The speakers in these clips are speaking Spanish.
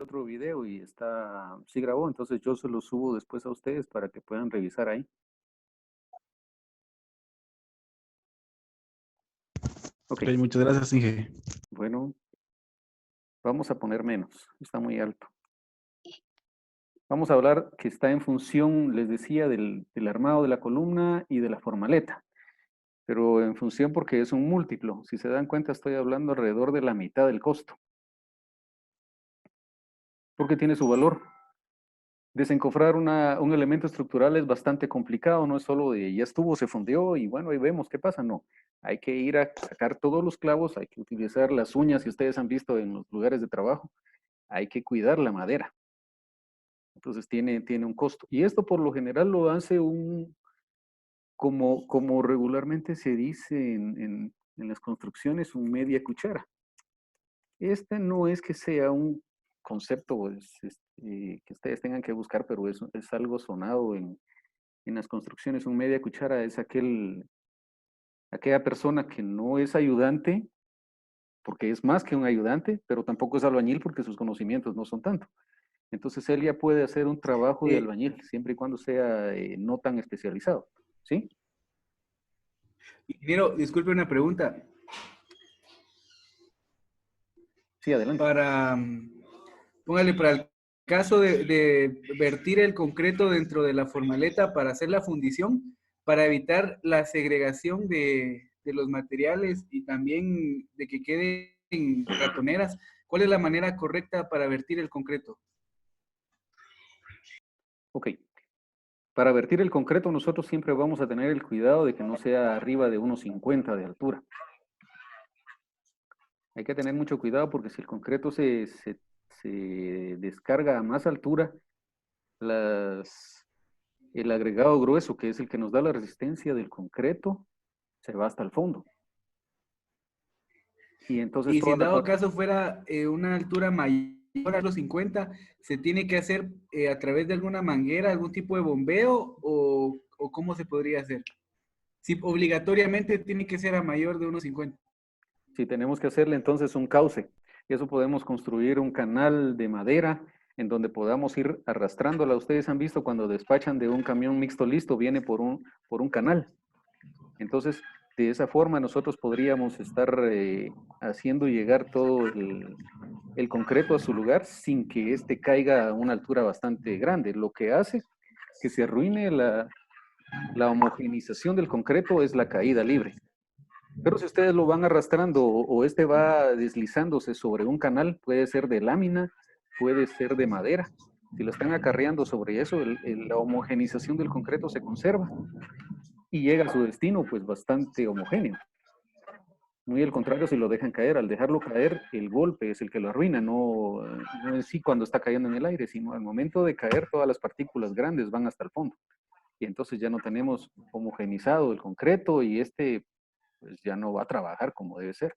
otro video y sí grabó, entonces yo se lo subo después a ustedes para que puedan revisar ahí. Ok, Ok, muchas gracias, Inge. bueno, vamos a poner menos, está muy alto. Vamos a hablar que está en función, les decía, del armado de la columna y de la formaleta, pero en función porque es un múltiplo. Si se dan cuenta, estoy hablando alrededor de la mitad del costo, porque tiene su valor. Desencofrar un elemento estructural es bastante complicado, no es solo de ya estuvo, se fundió y bueno, ahí vemos qué pasa, no. Hay que ir a sacar todos los clavos, hay que utilizar las uñas, si ustedes han visto en los lugares de trabajo, hay que cuidar la madera. Entonces tiene un costo. Y esto por lo general lo hace como regularmente se dice en las construcciones, un media cuchara. Este no es que sea un concepto pues, que ustedes tengan que buscar, pero es algo sonado en las construcciones. Un media cuchara es aquella persona que no es ayudante, porque es más que un ayudante, pero tampoco es albañil porque sus conocimientos no son tanto. Entonces él ya puede hacer un trabajo de Eh, albañil, siempre y cuando sea no tan especializado. ¿Sí? Ingeniero, disculpe una pregunta. Sí, adelante. Para, póngale, para el caso de vertir el concreto dentro de la formaleta para hacer la fundición, para evitar la segregación de los materiales y también de que queden ratoneras, ¿cuál es la manera correcta para vertir el concreto? Ok. Para vertir el concreto, nosotros siempre vamos a tener el cuidado de que no sea arriba de 1,50 de altura. Hay que tener mucho cuidado porque si el concreto se descarga a más altura, el agregado grueso, que es el que nos da la resistencia del concreto, se va hasta el fondo. Y entonces Y si toda en la dado parte... caso fuera una altura mayor a los 50, ¿se tiene que hacer a través de alguna manguera, algún tipo de bombeo o cómo se podría hacer? Si obligatoriamente tiene que ser a mayor de 1,50. Si tenemos que hacerle entonces un cauce, eso podemos construir un canal de madera en donde podamos ir arrastrándola. Ustedes han visto cuando despachan de un camión mixto listo, viene por un canal. Entonces, de esa forma nosotros podríamos estar haciendo llegar todo el concreto a su lugar sin que éste caiga a una altura bastante grande. Lo que hace que se arruine la homogenización del concreto es la caída libre. Pero si ustedes lo van arrastrando o este va deslizándose sobre un canal, puede ser de lámina, puede ser de madera. Si lo están acarreando sobre eso, la homogenización del concreto se conserva y llega a su destino pues bastante homogéneo. Muy al contrario si lo dejan caer. Al dejarlo caer, el golpe es el que lo arruina, no en sí cuando está cayendo en el aire, sino al momento de caer todas las partículas grandes van hasta el fondo. Y entonces ya no tenemos homogenizado el concreto y pues ya no va a trabajar como debe ser.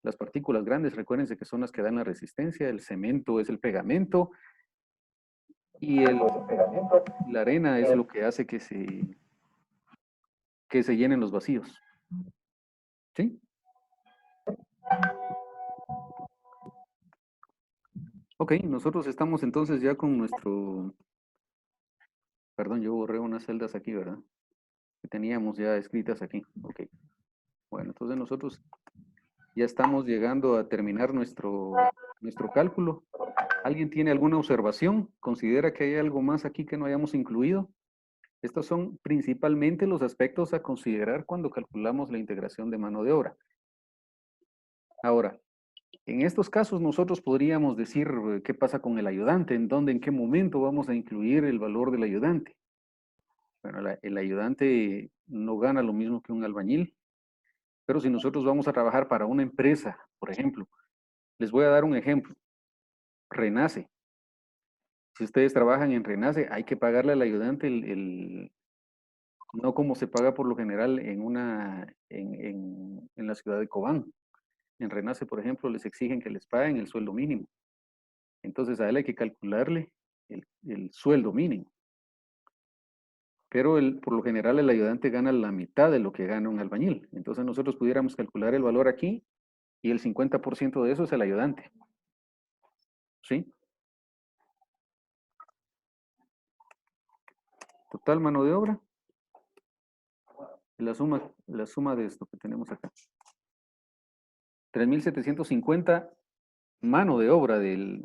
Las partículas grandes, recuérdense que son las que dan la resistencia, el cemento es el pegamento y la arena es lo que hace que se llenen los vacíos. ¿Sí? Ok, nosotros estamos entonces ya con perdón, yo borré unas celdas aquí, ¿verdad? Que teníamos ya escritas aquí. Ok, bueno, entonces nosotros ya estamos llegando a terminar nuestro cálculo. ¿Alguien tiene alguna observación? ¿Considera que hay algo más aquí que no hayamos incluido? Estos son principalmente los aspectos a considerar cuando calculamos la integración de mano de obra. Ahora, en estos casos nosotros podríamos decir qué pasa con el ayudante, en qué momento vamos a incluir el valor del ayudante. Bueno, el ayudante no gana lo mismo que un albañil, pero si nosotros vamos a trabajar para una empresa, por ejemplo, les voy a dar un ejemplo. Renace. Si ustedes trabajan en Renace, hay que pagarle al ayudante no como se paga por lo general en la ciudad de Cobán. En Renace, por ejemplo, les exigen que les paguen el sueldo mínimo. Entonces a él hay que calcularle el sueldo mínimo. Pero por lo general el ayudante gana la mitad de lo que gana un albañil. Entonces nosotros pudiéramos calcular el valor aquí y el 50% de eso es el ayudante. ¿Sí? Total mano de obra. La suma de esto que tenemos acá. 3.750 mano de obra de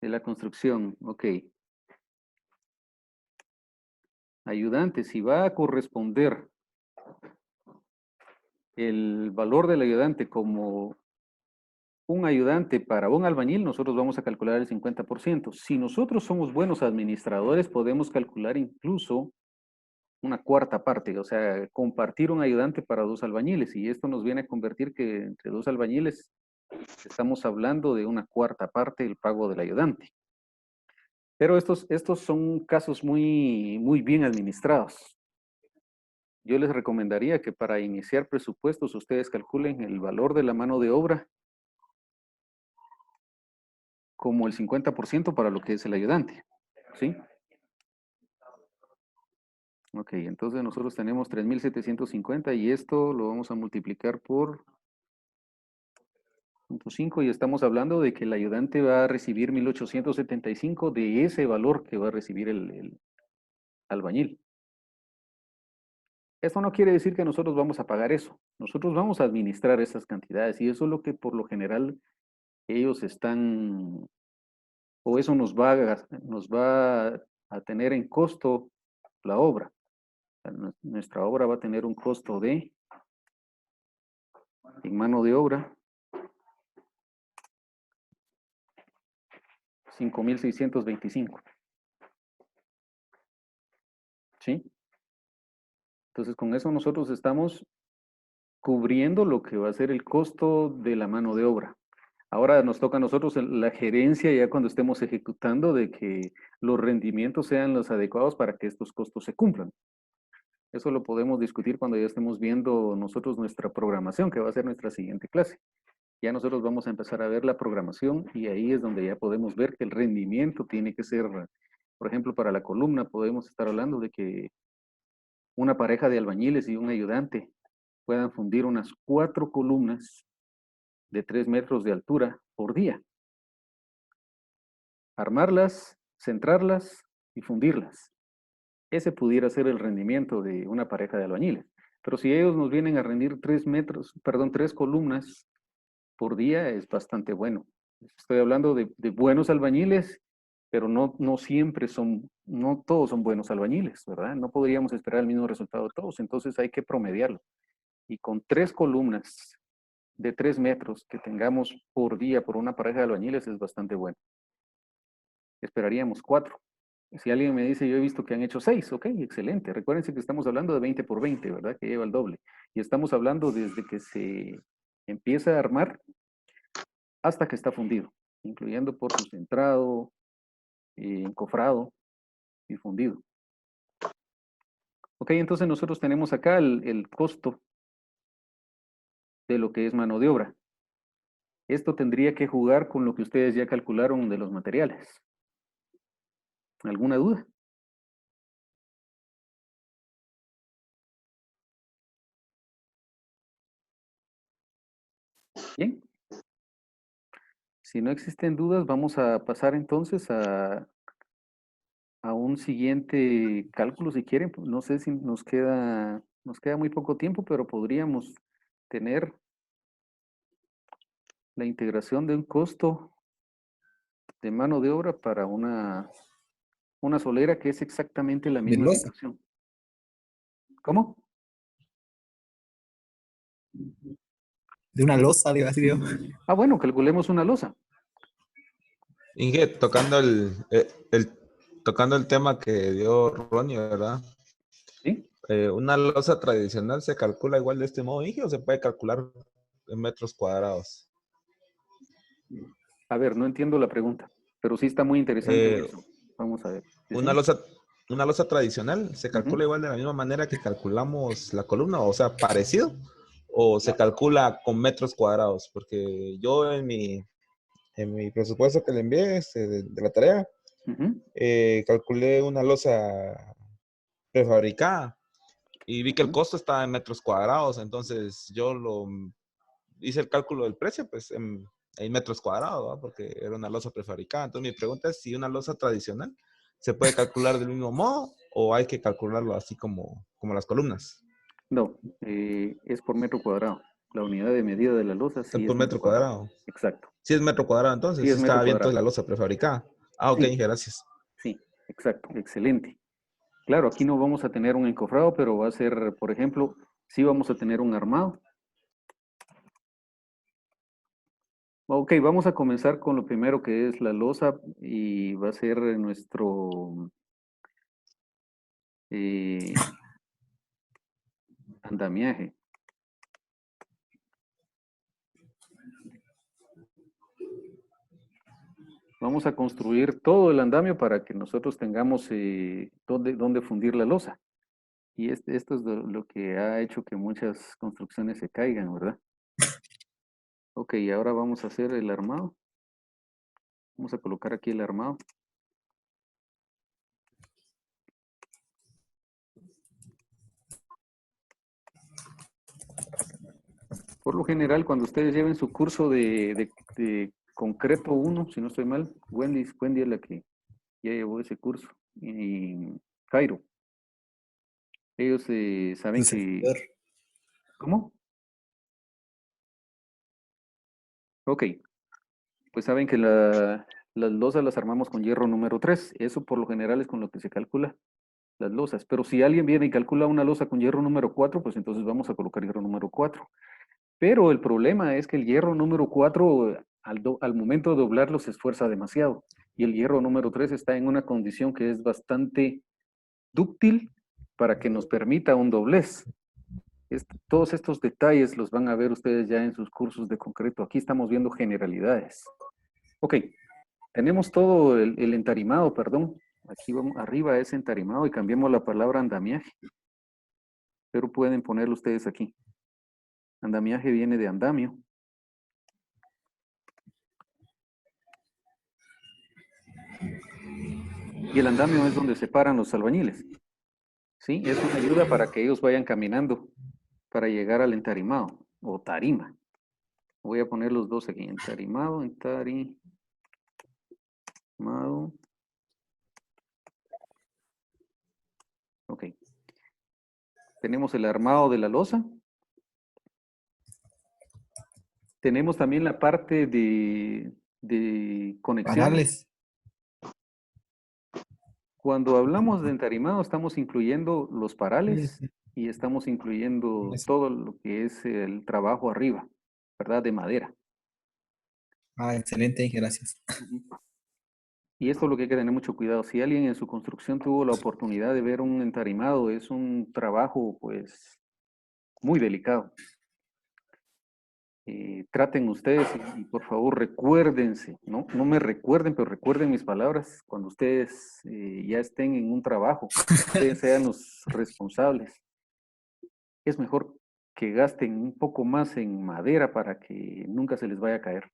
la construcción. Ok. Ayudante, si va a corresponder el valor del ayudante como un ayudante para un albañil, nosotros vamos a calcular el 50%. Si nosotros somos buenos administradores, podemos calcular incluso una cuarta parte, o sea, compartir un ayudante para 2 albañiles. Y esto nos viene a convertir que entre 2 albañiles estamos hablando de una cuarta parte del pago del ayudante. Pero estos son casos muy bien administrados. Yo les recomendaría que para iniciar presupuestos ustedes calculen el valor de la mano de obra como el 50% para lo que es el ayudante. ¿Sí? Ok, entonces nosotros tenemos 3.750 y esto lo vamos a multiplicar por 0.5 y estamos hablando de que el ayudante va a recibir 1.875 de ese valor que va a recibir el albañil. Esto no quiere decir que nosotros vamos a pagar eso. Nosotros vamos a administrar esas cantidades y eso es lo que por lo general ellos están, o eso nos va a tener en costo la obra. Nuestra obra va a tener un costo de, en mano de obra, 5.625. ¿Sí? Entonces con eso nosotros estamos cubriendo lo que va a ser el costo de la mano de obra. Ahora nos toca a nosotros la gerencia ya cuando estemos ejecutando de que los rendimientos sean los adecuados para que estos costos se cumplan. Eso lo podemos discutir cuando ya estemos viendo nosotros nuestra programación, que va a ser nuestra siguiente clase. Ya nosotros vamos a empezar a ver la programación y ahí es donde ya podemos ver que el rendimiento tiene que ser, por ejemplo, para la columna podemos estar hablando de que una pareja de albañiles y un ayudante puedan fundir unas 4 columnas de 3 metros de altura por día. Armarlas, centrarlas y fundirlas. Ese pudiera ser el rendimiento de una pareja de albañiles. Pero si ellos nos vienen a rendir 3 columnas por día, es bastante bueno. Estoy hablando de buenos albañiles, pero no siempre no todos son buenos albañiles, ¿verdad? No podríamos esperar el mismo resultado de todos, entonces hay que promediarlo. Y con 3 columnas de 3 metros que tengamos por día por una pareja de albañiles es bastante bueno. Esperaríamos 4. Si alguien me dice, yo he visto que han hecho 6, ok, excelente. Recuérdense que estamos hablando de 20 por 20, ¿verdad? Que lleva el doble. Y estamos hablando desde que se empieza a armar hasta que está fundido, incluyendo por su centrado, encofrado y fundido. Ok, entonces nosotros tenemos acá el costo de lo que es mano de obra. Esto tendría que jugar con lo que ustedes ya calcularon de los materiales. ¿Alguna duda? Bien. Si no existen dudas, vamos a pasar entonces a un siguiente cálculo si quieren. No sé si nos queda muy poco tiempo, pero podríamos tener la integración de un costo de mano de obra para una solera que es exactamente la De misma losa. situación. ¿Cómo? De una losa, digo así, digo. Ah, bueno, calculemos una losa. Inge, tocando el tema que dio Ronnie, ¿verdad? ¿Sí? ¿Una losa tradicional se calcula igual de este modo, Inge, o se puede calcular en metros cuadrados? A ver, no entiendo la pregunta, pero sí está muy interesante, Wilson. Vamos a ver. ¿Sí, Una sí? losa tradicional se calcula igual de la misma manera que calculamos la columna, o sea, parecido, o se calcula con metros cuadrados, porque yo en mi presupuesto que le envié de la tarea, Ujú. calculé una losa prefabricada y vi que el Ujú. costo estaba en metros cuadrados, entonces yo hice el cálculo del precio pues en metros cuadrados, ¿verdad? Porque era una losa prefabricada. Entonces mi pregunta es si una losa tradicional se puede calcular del mismo modo o hay que calcularlo así como las columnas? No, es por metro cuadrado. La unidad de medida de la losa Es sí por es metro metro cuadrado. cuadrado. Exacto. Si es metro cuadrado, entonces Sí sí es metro estaba bien cuadrado. entonces la losa prefabricada. Ah, ok, Sí, gracias. sí, exacto. Excelente. Claro, aquí no vamos a tener un encofrado, pero va a ser, por ejemplo, sí vamos a tener un armado. Ok, vamos a comenzar con lo primero que es la losa y va a ser nuestro eh, andamiaje. Vamos a construir todo el andamio para que nosotros tengamos dónde fundir la losa. Y esto es lo que ha hecho que muchas construcciones se caigan, ¿verdad? Ok, ahora vamos a hacer el armado. Vamos a colocar aquí el armado. Por lo general, cuando ustedes lleven su curso de concreto 1, si no estoy mal, Wendy es la que ya llevó ese curso. Y Cairo, ellos saben Tu que... servidor. ¿Cómo? Ok, pues saben que las losas las armamos con hierro número 3. Eso por lo general es con lo que se calcula las losas. Pero si alguien viene y calcula una losa con hierro número 4, pues entonces vamos a colocar hierro número 4. Pero el problema es que el hierro número 4, al momento de doblarlo, se esfuerza demasiado. Y el hierro número 3 está en una condición que es bastante dúctil para que nos permita un doblez. Todos estos detalles los van a ver ustedes ya en sus cursos de concreto. Aquí estamos viendo generalidades. Ok, tenemos todo el entarimado, perdón. Aquí vamos, arriba es entarimado y cambiamos la palabra andamiaje. Pero pueden ponerlo ustedes aquí. Andamiaje viene de andamio. Y el andamio es donde se paran los albañiles. ¿Sí? Es una ayuda para que ellos vayan caminando para llegar al entarimado o tarima. Voy a poner los dos aquí, entarimado, entarimado. Ok. Tenemos el armado de la losa. Tenemos también la parte de conexiones. Panales. Cuando hablamos de entarimado, estamos incluyendo los Sí, parales sí. y estamos incluyendo Eso. todo lo que es el trabajo arriba, ¿verdad? De madera. Ah, excelente, gracias. Ujú. Y esto es lo que hay que tener mucho cuidado. Si alguien en su construcción tuvo la oportunidad de ver un entarimado, es un trabajo, pues, muy delicado. Traten ustedes y por favor recuérdense, ¿no? No me recuerden, pero recuerden mis palabras cuando ustedes ya estén en un trabajo, ustedes sean los responsables. Es mejor que gasten un poco más en madera para que nunca se les vaya a caer.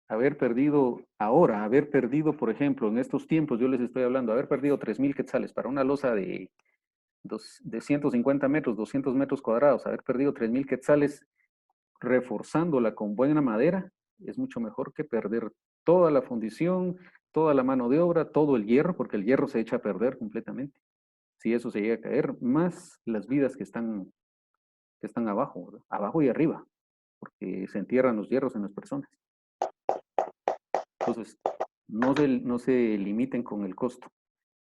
Haber perdido, por ejemplo, en estos tiempos, yo les estoy hablando, haber perdido 3,000 quetzales para una losa de 150 metros, 200 metros cuadrados, haber perdido 3,000 quetzales reforzándola con buena madera, es mucho mejor que perder toda la fundición, toda la mano de obra, todo el hierro, porque el hierro se echa a perder completamente. Si eso se llega a caer, más las vidas que están abajo, ¿verdad? Abajo y arriba, porque se entierran los hierros en las personas. Entonces, no se limiten con el costo.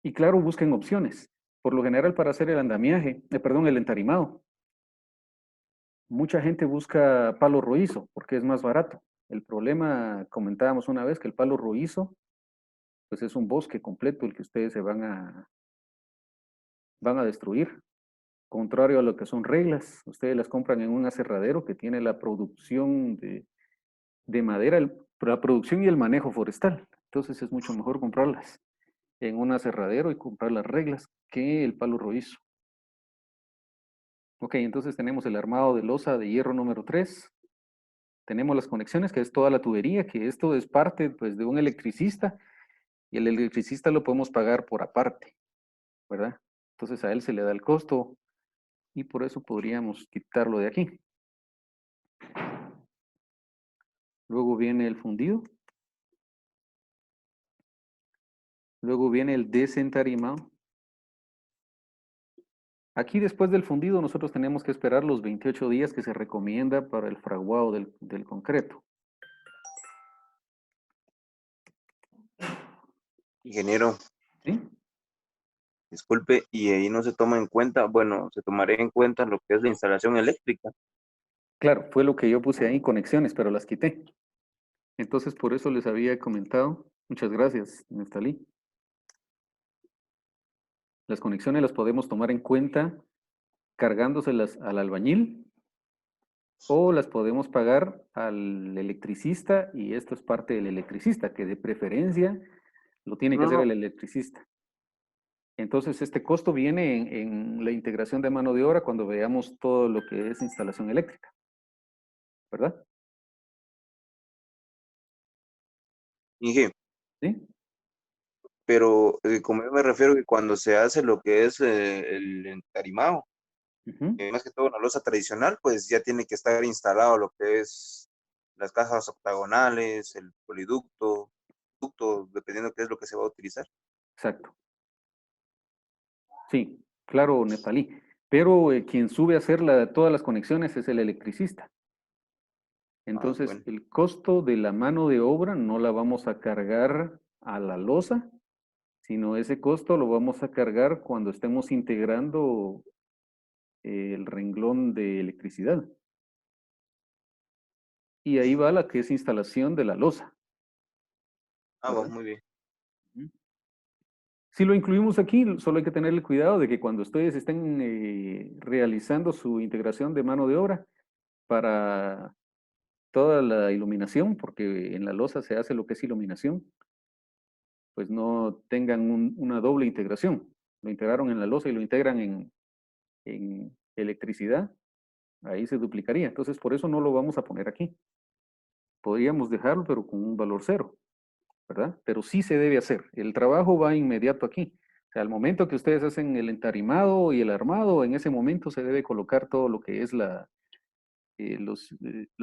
Y claro, busquen opciones. Por lo general, para hacer el andamiaje, el entarimado, mucha gente busca palo rojizo porque es más barato. El problema, comentábamos una vez, que el palo rojizo, pues es un bosque completo el que ustedes van a destruir. Contrario a lo que son reglas, ustedes las compran en un aserradero que tiene la producción de madera, la producción y el manejo forestal. Entonces es mucho mejor comprarlas en un aserradero y comprar las reglas que el palo rojizo. Ok, entonces tenemos el armado de losa de hierro número 3. Tenemos las conexiones, que es toda la tubería, que esto es parte pues, de un electricista y el electricista lo podemos pagar por aparte, ¿verdad? Entonces a él se le da el costo y por eso podríamos quitarlo de aquí. Luego viene el fundido. Luego viene el desentarimado. Aquí después del fundido nosotros tenemos que esperar los 28 días que se recomienda para el fraguado del concreto. Ingeniero, ¿Sí? disculpe, y ahí no se toma en cuenta, bueno, se tomaría en cuenta lo que es la instalación eléctrica. Claro, fue lo que yo puse ahí, conexiones, pero las quité. Entonces por eso les había comentado. Muchas gracias, Nestalí. Las conexiones las podemos tomar en cuenta cargándoselas al albañil o las podemos pagar al electricista y esto es parte del electricista, que de preferencia lo tiene que No, hacer no, el electricista. Entonces este costo viene en la integración de mano de obra cuando veamos todo lo que es instalación eléctrica, ¿verdad? Inge, ¿Sí? pero como yo me refiero que cuando se hace lo que es el entarimado, Ujú. más que todo una losa tradicional, pues ya tiene que estar instalado lo que es las cajas octagonales, el poliducto, ducto, dependiendo qué es lo que se va a utilizar. Exacto. Sí, claro, Nepalí. Pero quien sube a hacer todas las conexiones es el electricista. Ah, Entonces, bueno. el costo de la mano de obra no la vamos a cargar a la losa, sino ese costo lo vamos a cargar cuando estemos integrando el renglón de electricidad. Y ahí va la que es instalación de la losa, Ah, va, ¿verdad? muy bien. Ujú. Si lo incluimos aquí, solo hay que tenerle cuidado de que cuando ustedes estén realizando su integración de mano de obra para toda la iluminación, porque en la losa se hace lo que es iluminación, pues no tengan una doble integración. Lo integraron en la losa y lo integran en electricidad, ahí se duplicaría. Entonces, por eso no lo vamos a poner aquí. Podríamos dejarlo, pero con un valor cero, ¿verdad? Pero sí se debe hacer. El trabajo va inmediato aquí. O sea, al momento que ustedes hacen el entarimado y el armado, en ese momento se debe colocar todo lo que es la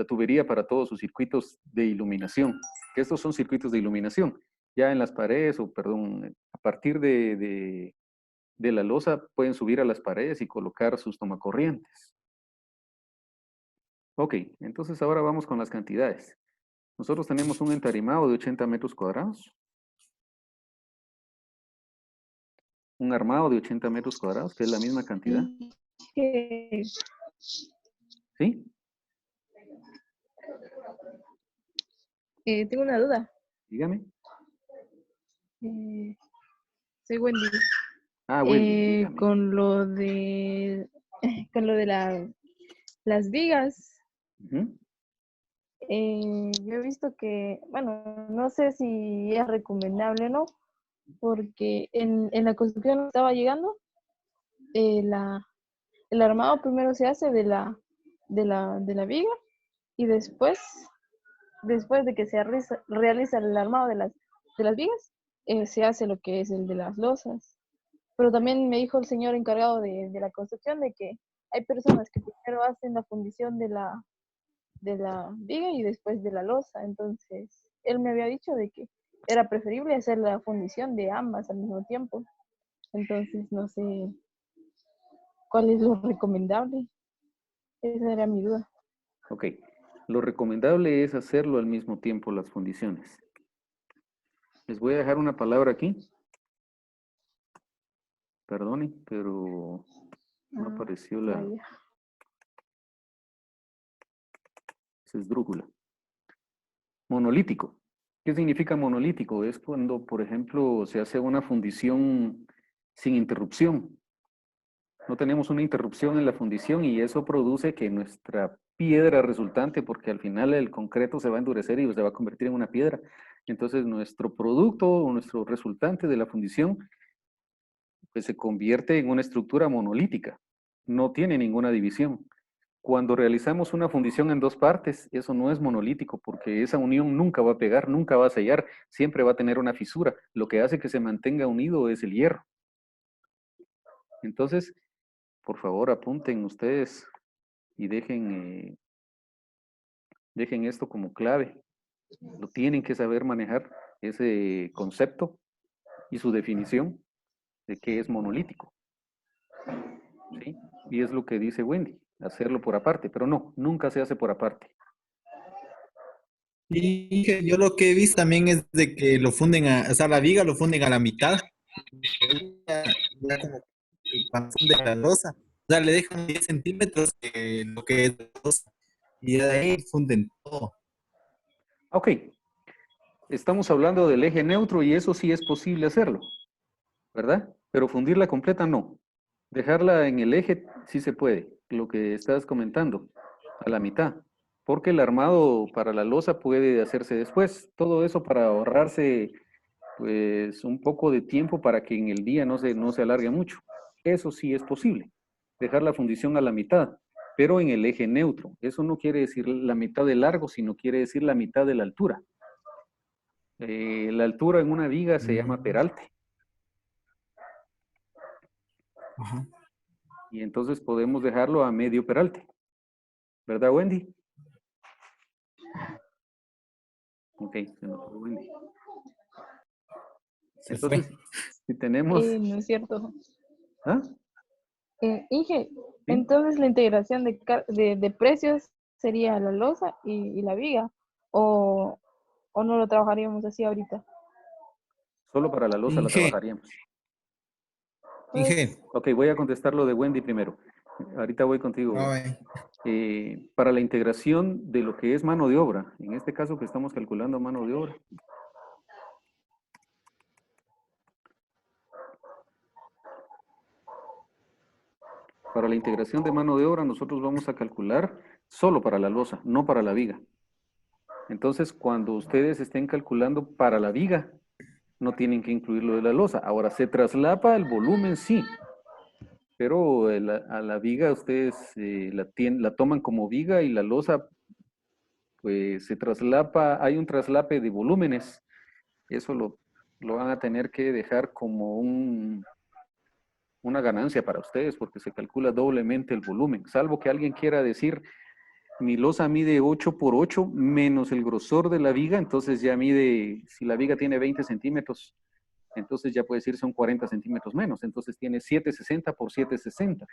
tubería para todos sus circuitos de iluminación. Que estos son circuitos de iluminación. Ya en las paredes, o perdón, a partir de la losa pueden subir a las paredes y colocar sus tomacorrientes. Ok, entonces ahora vamos con las cantidades. Nosotros tenemos un entarimado de 80 metros cuadrados, un armado de 80 metros cuadrados, que es la misma cantidad, Que, ¿sí? tengo una duda. Dígame. Eh, Soy Wendy. Ah, Wendy, dígame. Con lo de con lo de las vigas, Ujú. yo he visto que, bueno, no sé si es recomendable o no, porque en la construcción que estaba llegando, eh, la, el armado primero se hace de la viga y después de que se realiza el armado de las vigas, se hace lo que es el de las losas. Pero también me dijo el señor encargado de la construcción de que hay personas que primero hacen la fundición de la viga y después de la losa. Entonces, él me había dicho de que era preferible hacer la fundición de ambas al mismo tiempo. Entonces, no sé cuál es lo recomendable. Esa era mi duda. Ok. Lo recomendable es hacerlo al mismo tiempo las fundiciones. Les voy a dejar una palabra aquí. Perdone, pero no Ah, apareció vaya. esa esdrújula. Monolítico. ¿Qué significa monolítico? Es cuando, por ejemplo, se hace una fundición sin interrupción. No tenemos una interrupción en la fundición y eso produce que nuestra piedra resultante, porque al final el concreto se va a endurecer y se va a convertir en una piedra. Entonces nuestro producto o nuestro resultante de la fundición pues se convierte en una estructura monolítica. No tiene ninguna división. Cuando realizamos una fundición en dos partes, eso no es monolítico porque esa unión nunca va a pegar, nunca va a sellar, siempre va a tener una fisura. Lo que hace que se mantenga unido es el hierro. Entonces, por favor, apunten ustedes y dejen esto como clave. Lo tienen que saber manejar, ese concepto, y su definición de qué es monolítico. ¿Sí? Y es lo que dice Wendy, hacerlo por aparte, pero no, nunca se hace por aparte. Y que yo lo que he visto también es de que lo funden o sea, la viga lo funden a la mitad, ya como que cuando funden la losa, o sea, le dejan 10 centímetros lo que es la losa, y de ahí funden todo. Ok, estamos hablando del eje neutro y eso sí es posible hacerlo, ¿verdad? Pero fundirla completa no. Dejarla en el eje sí se puede, lo que estás comentando, a la mitad. Porque el armado para la losa puede hacerse después. Todo eso para ahorrarse pues un poco de tiempo para que en el día no se alargue mucho. Eso sí es posible. Dejar la fundición a la mitad, pero en el eje neutro. Eso no quiere decir la mitad de largo, sino quiere decir la mitad de la altura. La altura en una viga se llama peralte. Ajá. Y entonces podemos dejarlo a medio peralte. ¿Verdad, Wendy? Ok, se nos fue Wendy. Se Entonces, fue. si tenemos... No es cierto. ¿Ah? Inge, ¿Sí? entonces la integración de precios sería la losa y la viga, o no lo trabajaríamos así ahorita. Solo para la losa la Inge, trabajaríamos. Inge. Ok, voy a contestar lo de Wendy primero. Ahorita voy contigo. Ay, Para la integración de lo que es mano de obra, en este caso que estamos calculando mano de obra, para la integración de mano de obra nosotros vamos a calcular solo para la losa, no para la viga. Entonces, cuando ustedes estén calculando para la viga, no tienen que incluir lo de la losa. Ahora, se traslapa el volumen, sí, pero a la viga ustedes la toman como viga y la losa, pues se traslapa, hay un traslape de volúmenes. Eso lo van a tener que dejar como una ganancia para ustedes porque se calcula doblemente el volumen, salvo que alguien quiera decir, mi losa mide 8 por 8 menos el grosor de la viga, entonces ya mide, si la viga tiene 20 centímetros, entonces ya puede decir son 40 centímetros menos, entonces tiene 760 por 760,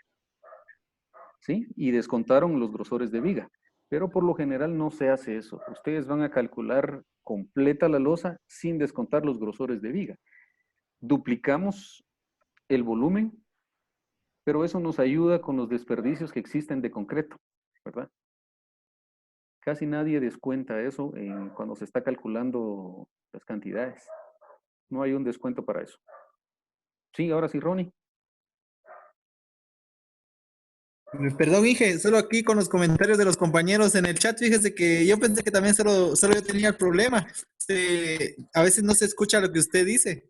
¿sí? Y descontaron los grosores de viga, pero por lo general no se hace eso. Ustedes van a calcular completa la losa sin descontar los grosores de viga. Duplicamos el volumen, pero eso nos ayuda con los desperdicios que existen de concreto, ¿verdad? Casi nadie descuenta eso cuando se está calculando las cantidades. No hay un descuento para eso. Sí, ahora sí, Ronnie. perdón, Inge, solo aquí con los comentarios de los compañeros en el chat, fíjese que yo pensé que también solo yo tenía el problema. A veces no se escucha lo que usted dice.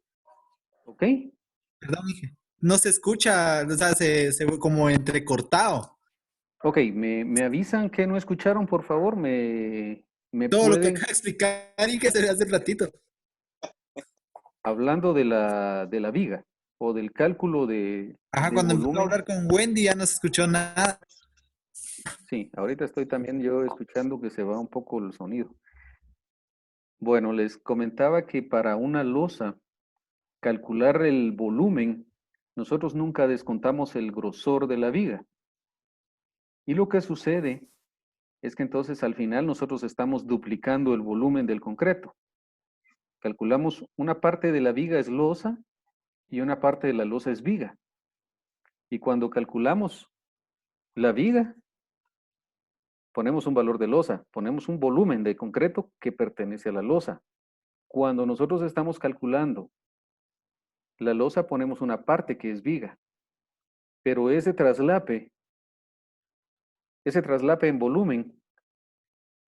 ¿Ok? Perdón, Inge. No se escucha, o sea, se ve como entrecortado. Ok, me avisan que no escucharon, por favor. Me Todo lo que acaba pueden, de explicar, Inge, se ve hace ratito. hablando de la viga o del cálculo Ajá, de cuando empezó a volumen. hablar con Wendy ya no se escuchó nada. Sí, ahorita estoy también yo escuchando que se va un poco el sonido. Bueno, les comentaba que para una losa, calcular el volumen, nosotros nunca descontamos el grosor de la viga. Y lo que sucede es que entonces al final nosotros estamos duplicando el volumen del concreto. Calculamos una parte de la viga es losa y una parte de la losa es viga. Y cuando calculamos la viga, ponemos un valor de losa, ponemos un volumen de concreto que pertenece a la losa. Cuando nosotros estamos calculando la losa, ponemos una parte que es viga. Pero ese traslape en volumen,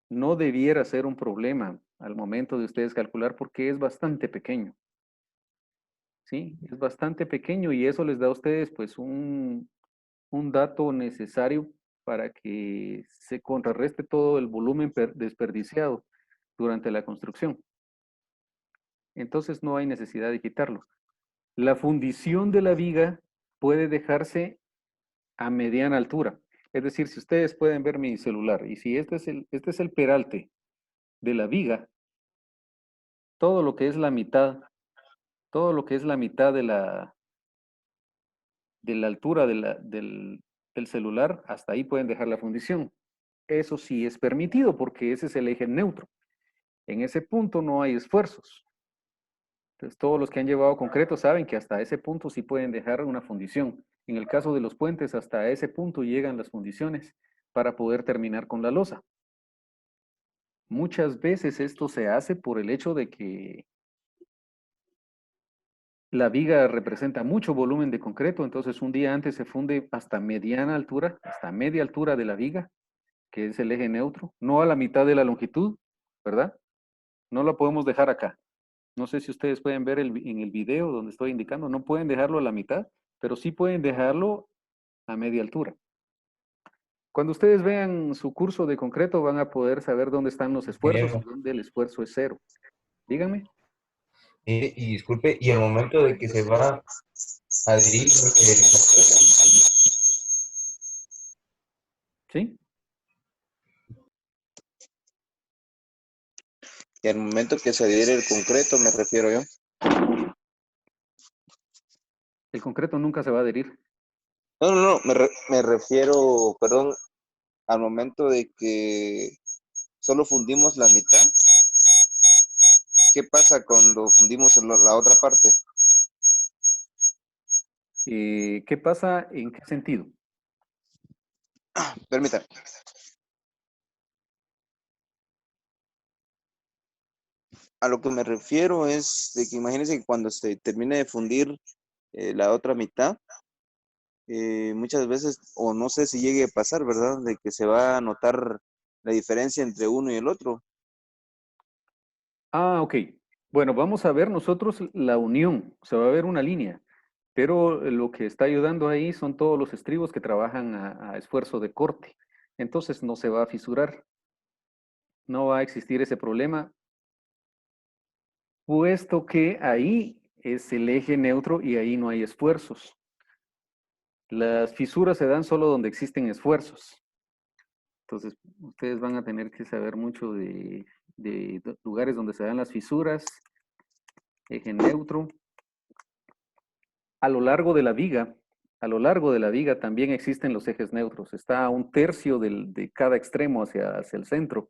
no debiera ser un problema al momento de ustedes calcular porque es bastante pequeño. ¿Sí? Es bastante pequeño y eso les da a ustedes pues un dato necesario para que se contrarreste todo el volumen desperdiciado durante la construcción. Entonces no hay necesidad de quitarlo. La fundición de la viga puede dejarse a mediana altura. Es decir, si ustedes pueden ver mi celular y si este es el peralte de la viga, todo lo que es la mitad Todo lo que es la mitad de la altura del celular, hasta ahí pueden dejar la fundición. Eso sí es permitido porque ese es el eje neutro. En ese punto no hay esfuerzos. Entonces, todos los que han llevado concreto saben que hasta ese punto sí pueden dejar una fundición. En el caso de los puentes, hasta ese punto llegan las fundiciones para poder terminar con la losa. Muchas veces esto se hace por el hecho de que la viga representa mucho volumen de concreto, entonces un día antes se funde hasta mediana altura, hasta media altura de la viga, que es el eje neutro, no a la mitad de la longitud, ¿verdad? No lo podemos dejar acá. No sé si ustedes pueden ver en el video donde estoy indicando, no pueden dejarlo a la mitad, pero sí pueden dejarlo a media altura. Cuando ustedes vean su curso de concreto van a poder saber dónde están los esfuerzos y dónde el esfuerzo es cero. Díganme. Y disculpe, y al momento de que se va a adherir, ¿Sí? Y al momento que se adhiere el concreto, me refiero yo. El concreto nunca se va a adherir. No, me refiero, perdón, al momento de que solo fundimos la mitad. ¿Qué pasa cuando fundimos la otra parte? ¿Qué pasa? ¿En qué sentido? Permítame. A lo que me refiero es de que imagínense que cuando se termine de fundir la otra mitad, muchas veces, o no sé si llegue a pasar, ¿verdad? De que se va a notar la diferencia entre uno y el otro. Ah, ok. Bueno, vamos a ver nosotros la unión. Se va a ver una línea, pero lo que está ayudando ahí son todos los estribos que trabajan a esfuerzo de corte. Entonces no se va a fisurar. No va a existir ese problema, puesto que ahí es el eje neutro y ahí no hay esfuerzos. Las fisuras se dan solo donde existen esfuerzos. Entonces, ustedes van a tener que saber mucho de lugares donde se dan las fisuras, eje neutro. A lo largo de la viga, también existen los ejes neutros. Está a un tercio de cada extremo hacia el centro.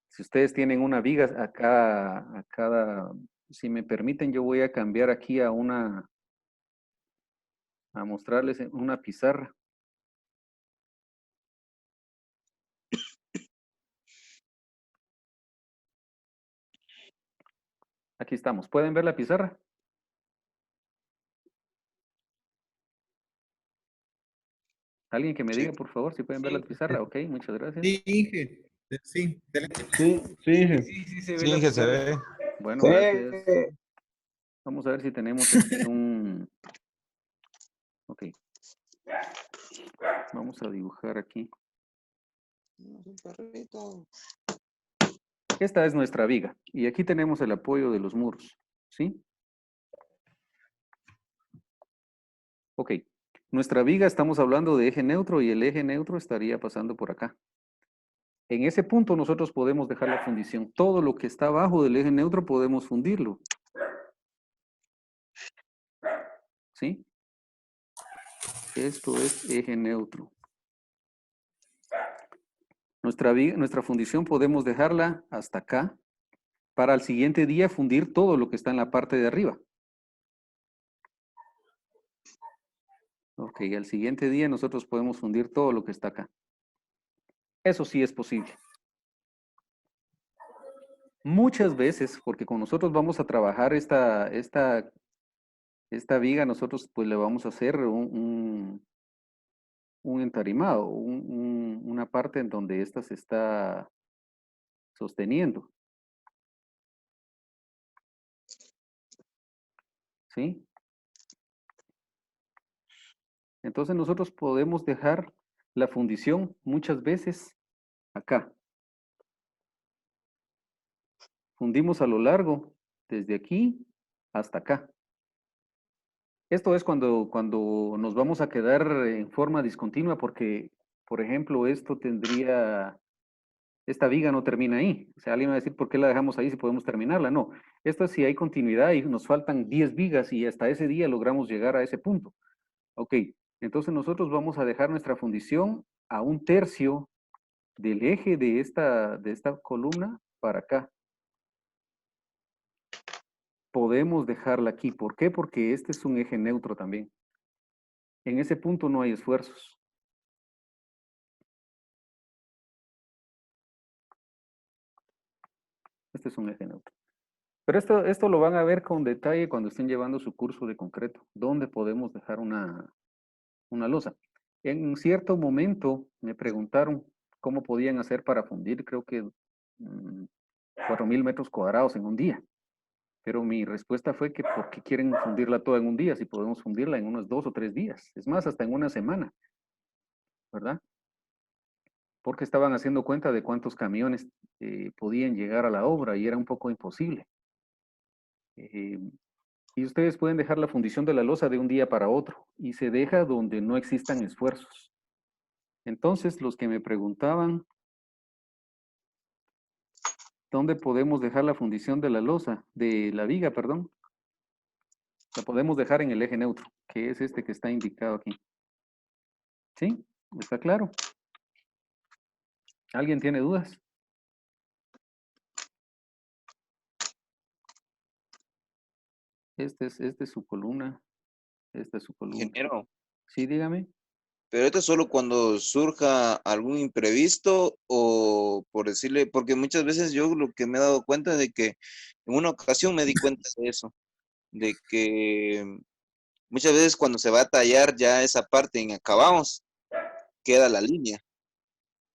Si ustedes tienen una viga a cada, si me permiten, yo voy a cambiar aquí a mostrarles una pizarra. Aquí estamos. ¿Pueden ver la pizarra? Alguien que me Sí. diga, por favor, si pueden ver la pizarra. Ok, muchas gracias. Sí, Inge. Sí, excelente. Sí, sí, Sí, se ve sí, la que se pizarra. ve. Bueno, gracias. Vamos a ver si tenemos aquí Ok. Vamos a dibujar aquí. Esta es nuestra viga. Y aquí tenemos el apoyo de los muros. ¿Sí? Ok. Nuestra viga estamos hablando de eje neutro y el eje neutro estaría pasando por acá. En ese punto nosotros podemos dejar la fundición. Todo lo que está abajo del eje neutro podemos fundirlo. ¿Sí? Esto es eje neutro. Nuestra fundición podemos dejarla hasta acá para al siguiente día fundir todo lo que está en la parte de arriba. Ok, al siguiente día nosotros podemos fundir todo lo que está acá. Eso sí es posible. Muchas veces, porque con nosotros vamos a trabajar esta viga, nosotros pues le vamos a hacer un entarimado, una parte en donde ésta se está sosteniendo. ¿Sí? Entonces nosotros podemos dejar la fundición muchas veces acá. Fundimos a lo largo, desde aquí hasta acá. Esto es cuando nos vamos a quedar en forma discontinua porque, por ejemplo, esto tendría Esta viga no termina ahí. O sea, alguien va a decir, ¿por qué la dejamos ahí si podemos terminarla? No. Esto es si hay continuidad y nos faltan 10 vigas y hasta ese día logramos llegar a ese punto. Ok, entonces nosotros vamos a dejar nuestra fundición a 1/3 del eje de esta columna para acá. Podemos dejarla aquí. ¿Por qué? Porque este es un eje neutro también. En ese punto no hay esfuerzos. Este es un eje neutro. Pero esto lo van a ver con detalle cuando estén llevando su curso de concreto. ¿Dónde podemos dejar una losa? En cierto momento me preguntaron cómo podían hacer para fundir, creo que 4.000 metros cuadrados en un día. Pero mi respuesta fue que ¿por qué quieren fundirla toda en un día? Si podemos fundirla en unos 2 o 3 días. Es más, hasta en una semana, ¿verdad? Porque estaban haciendo cuenta de cuántos camiones podían llegar a la obra y era un poco imposible. Y ustedes pueden dejar la fundición de la losa de un día para otro y se deja donde no existan esfuerzos. Entonces, los que me preguntaban, ¿dónde podemos dejar la fundición de la losa? De la viga, perdón. La podemos dejar en el eje neutro, que es este que está indicado aquí. ¿Sí? ¿Está claro? ¿Alguien tiene dudas? Esta es su columna. Esta es su columna. Ingeniero, Sí, dígame. pero esto es solo cuando surja algún imprevisto o por decirle, porque muchas veces yo lo que me he dado cuenta es de que en una ocasión me di cuenta de eso, de que muchas veces cuando se va a tallar ya esa parte en acabamos, queda la línea,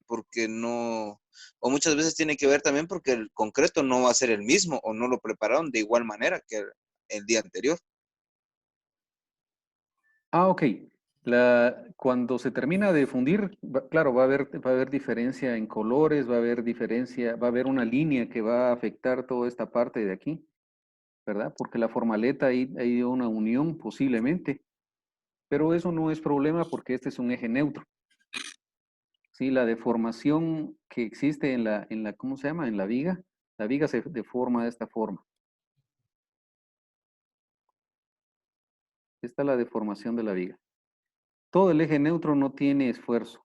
porque no, o muchas veces tiene que ver también porque el concreto no va a ser el mismo o no lo prepararon de igual manera que el día anterior. Ah, ok. Cuando se termina de fundir, claro, va a haber diferencia en colores, va a haber diferencia, va a haber una línea que va a afectar toda esta parte de aquí, ¿verdad? Porque la formaleta hay una unión posiblemente, pero eso no es problema porque este es un eje neutro. Sí, la deformación que existe ¿cómo se llama? En la viga se deforma de esta forma. Esta es la deformación de la viga. Todo el eje neutro no tiene esfuerzo.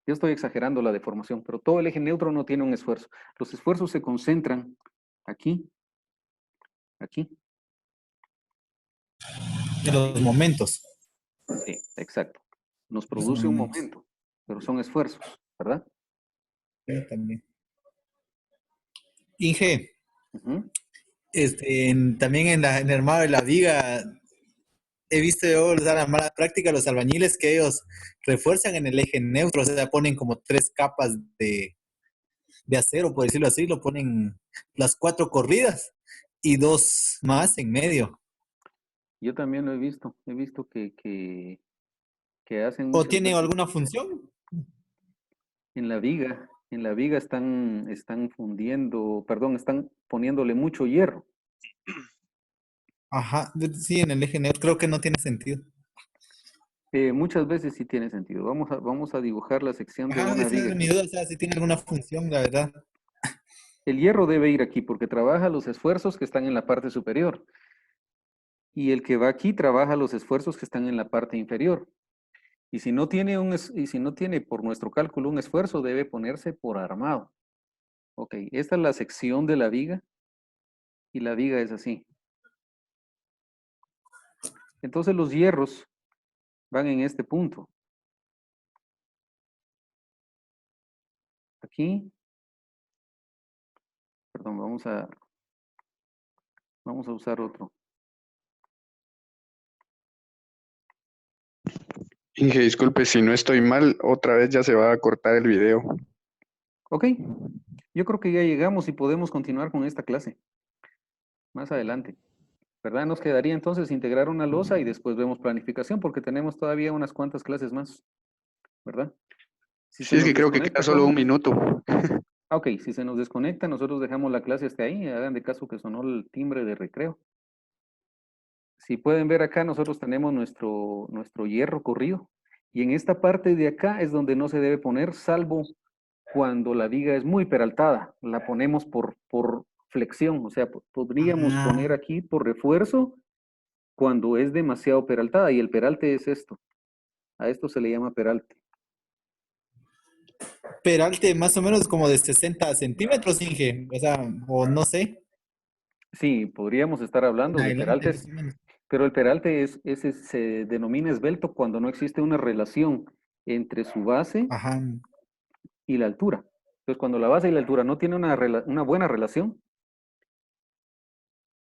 Yo estoy exagerando la deformación, pero todo el eje neutro no tiene un esfuerzo. Los esfuerzos se concentran aquí, aquí, De los momentos. sí, exacto. Nos Los produce un momentos. momento, pero son esfuerzos, ¿verdad? Sí, también. Inge, Ujú. también en el armado de la viga, he visto yo usar la mala práctica los albañiles que ellos refuerzan en el eje neutro, o sea, ponen como 3 capas de acero, por decirlo así, lo ponen las 4 corridas y 2 más en medio. Yo también lo he visto que hacen ¿O muchas tienen veces alguna función? en la viga están fundiendo, perdón, están poniéndole mucho hierro. Ajá, sí, en el eje neutro creo que no tiene sentido. Muchas veces sí tiene sentido. Vamos a dibujar la sección de Ajá, una esa viga es mi aquí. duda, o sea, si tiene alguna función, la verdad. El hierro debe ir aquí porque trabaja los esfuerzos que están en la parte superior. Y el que va aquí trabaja los esfuerzos que están en la parte inferior. Y si no tiene por nuestro cálculo un esfuerzo, debe ponerse por armado. Ok, esta es la sección de la viga y la viga es así. Entonces los hierros van en este punto. Aquí, perdón, vamos a usar otro. Inge, disculpe si no estoy mal, otra vez ya se va a cortar el video. Ok, yo creo que ya llegamos y podemos continuar con esta clase más adelante. ¿Verdad? Nos quedaría entonces integrar una losa y después vemos planificación porque tenemos todavía unas cuantas clases más, ¿verdad? Si se Sí, es nos que creo que queda desconecta, solo un Carlos. minuto. Ah, ok, si se nos desconecta, nosotros dejamos la clase hasta ahí. Hagan de caso que sonó el timbre de recreo. Si pueden ver acá, nosotros tenemos nuestro hierro corrido. Y en esta parte de acá es donde no se debe poner, salvo cuando la viga es muy peraltada. La ponemos por flexión, o sea, podríamos poner aquí por refuerzo cuando es demasiado peraltada, y el peralte es esto. A esto se le llama peralte. Peralte más o menos como de 60 centímetros, Inge. O sea, o no sé. Sí, podríamos estar hablando de Adelante, peraltes, más o menos. pero el peralte se denomina esbelto cuando no existe una relación entre su base Ajá. y la altura. Entonces, cuando la base y la altura no tienen una buena relación,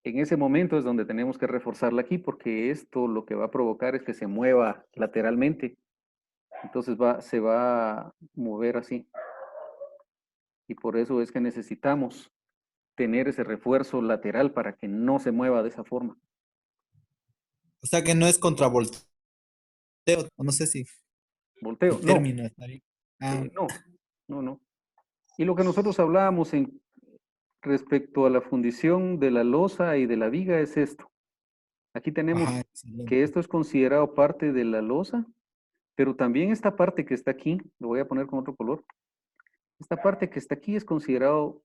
en ese momento es donde tenemos que reforzarla aquí, porque esto lo que va a provocar es que se mueva lateralmente. Entonces se va a mover así. Y por eso es que necesitamos tener ese refuerzo lateral para que no se mueva de esa forma. O sea que no es contravolteo. O no sé si Volteo, el no, término está bien. Ah, no. Y lo que nosotros hablábamos respecto a la fundición de la losa y de la viga es esto. Aquí tenemos ajá, que excelente. esto es considerado parte de la losa, pero también esta parte que está aquí, lo voy a poner con otro color, esta parte que está aquí es considerado